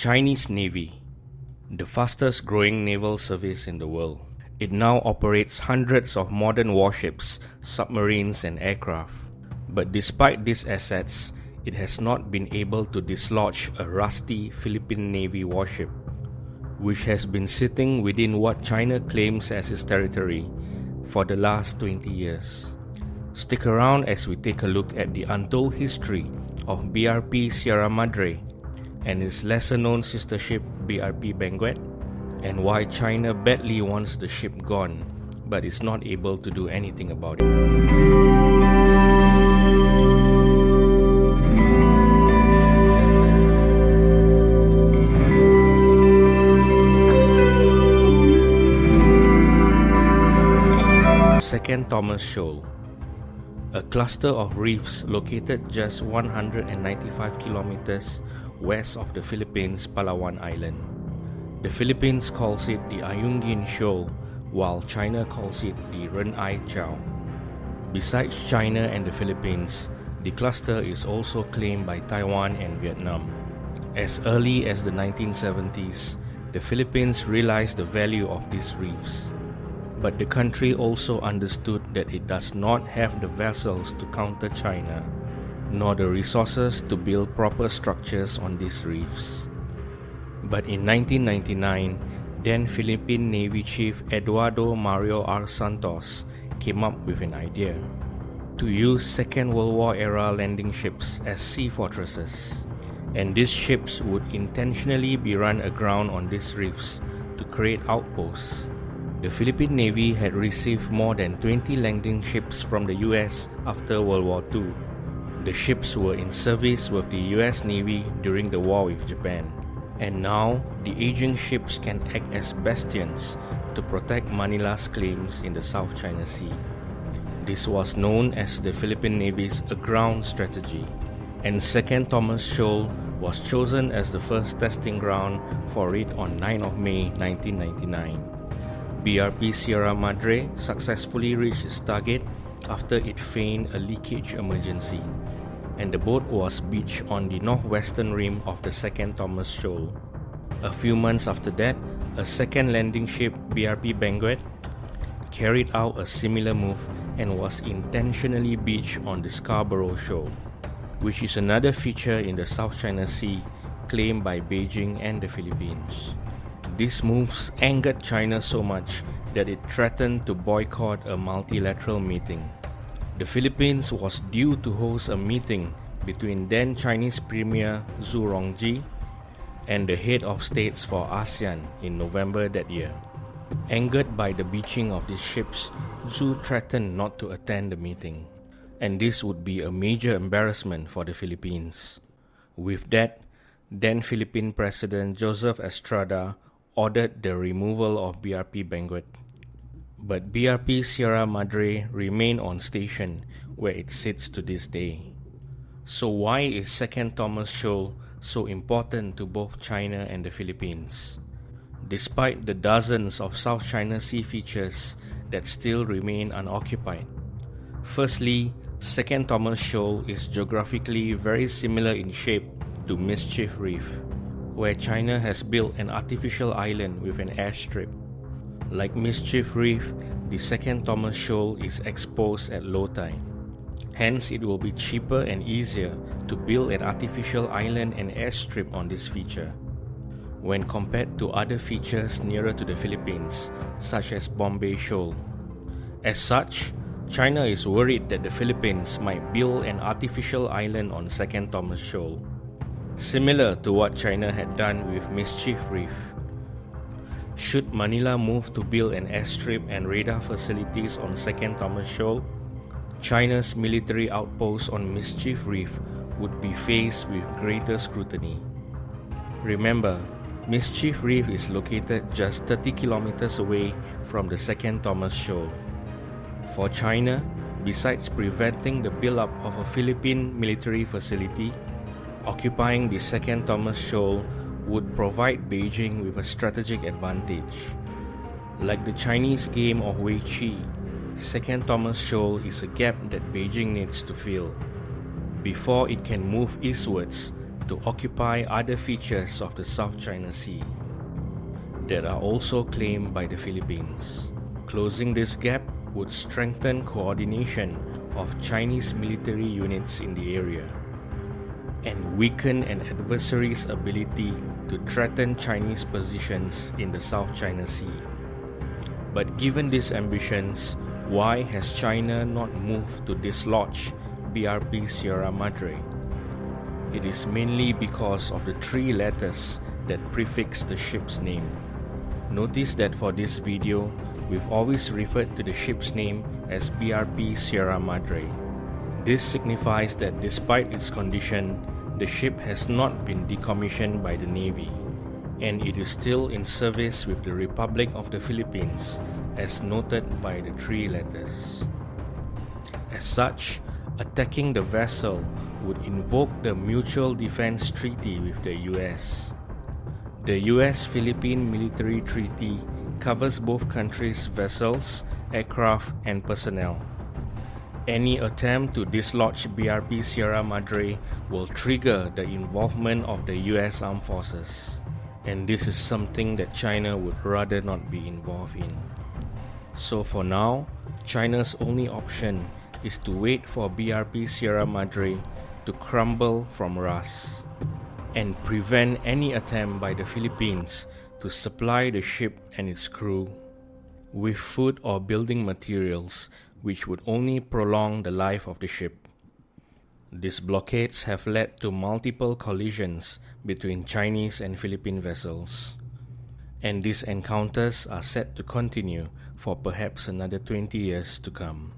Chinese Navy, the fastest growing naval service in the world. It now operates hundreds of modern warships, submarines and aircraft. But despite these assets, it has not been able to dislodge a rusty Philippine Navy warship, which has been sitting within what China claims as its territory for the last 20 years. Stick around as we take a look at the untold history of BRP Sierra Madre and its lesser-known sister ship BRP Banguet, and why China badly wants the ship gone but is not able to do anything about it. Second Thomas Shoal, a cluster of reefs located just 195 kilometers west of the Philippines' Palawan Island. The Philippines calls it the Ayungin Shoal, while China calls it the Ren'ai Chao. Besides China and the Philippines, the cluster is also claimed by Taiwan and Vietnam. As early as the 1970s, the Philippines realized the value of these reefs. But the country also understood that it does not have the vessels to counter China, nor the resources to build proper structures on these reefs. But in 1999, then Philippine Navy Chief Eduardo Mario R. Santos came up with an idea to use Second World War era landing ships as sea fortresses, and these ships would intentionally be run aground on these reefs to create outposts. The Philippine Navy had received more than 20 landing ships from the US after World War II. The ships were in service with the US Navy during the war with Japan, and now the aging ships can act as bastions to protect Manila's claims in the South China Sea. This was known as the Philippine Navy's aground strategy, and Second Thomas Shoal was chosen as the first testing ground for it on 9 of May 1999. BRP Sierra Madre successfully reached its target after it feigned a leakage emergency, and the boat was beached on the northwestern rim of the Second Thomas Shoal. A few months after that, a second landing ship, BRP Banguet, carried out a similar move and was intentionally beached on the Scarborough Shoal, which is another feature in the South China Sea claimed by Beijing and the Philippines. These moves angered China so much that it threatened to boycott a multilateral meeting. The Philippines was due to host a meeting between then Chinese Premier Zhu Rongji and the head of states for ASEAN in November that year. Angered by the beaching of these ships, Zhu threatened not to attend the meeting, and this would be a major embarrassment for the Philippines. With that, then Philippine President Joseph Estrada ordered the removal of BRP Banguet. But BRP Sierra Madre remained on station where it sits to this day. So why is Second Thomas Shoal so important to both China and the Philippines, despite the dozens of South China Sea features that still remain unoccupied? Firstly, Second Thomas Shoal is geographically very similar in shape to Mischief Reef, where China has built an artificial island with an airstrip. Like Mischief Reef, the Second Thomas Shoal is exposed at low tide. Hence, it will be cheaper and easier to build an artificial island and airstrip on this feature, when compared to other features nearer to the Philippines, such as Bombay Shoal. As such, China is worried that the Philippines might build an artificial island on Second Thomas Shoal, similar to what China had done with Mischief Reef. Should Manila move to build an airstrip and radar facilities on Second Thomas Shoal, China's military outposts on Mischief Reef would be faced with greater scrutiny. Remember, Mischief Reef is located just 30 kilometers away from the Second Thomas Shoal. For China, besides preventing the build-up of a Philippine military facility, occupying the Second Thomas Shoal would provide Beijing with a strategic advantage. Like the Chinese game of Wei Qi, Second Thomas Shoal is a gap that Beijing needs to fill before it can move eastwards to occupy other features of the South China Sea that are also claimed by the Philippines. Closing this gap would strengthen coordination of Chinese military units in the area and weaken an adversary's ability to threaten Chinese positions in the South China Sea. But given these ambitions, why has China not moved to dislodge BRP Sierra Madre? It is mainly because of the three letters that prefix the ship's name. Notice that for this video, we've always referred to the ship's name as BRP Sierra Madre. This signifies that despite its condition, the ship has not been decommissioned by the Navy, and it is still in service with the Republic of the Philippines, as noted by the three letters. As such, attacking the vessel would invoke the Mutual Defense Treaty with the US. The US-Philippine Military Treaty covers both countries' vessels, aircraft, and personnel. Any attempt to dislodge BRP Sierra Madre will trigger the involvement of the US Armed Forces, and this is something that China would rather not be involved in. So for now, China's only option is to wait for BRP Sierra Madre to crumble from rust and prevent any attempt by the Philippines to supply the ship and its crew with food or building materials, which would only prolong the life of the ship. These blockades have led to multiple collisions between Chinese and Philippine vessels, and these encounters are set to continue for perhaps another 20 years to come.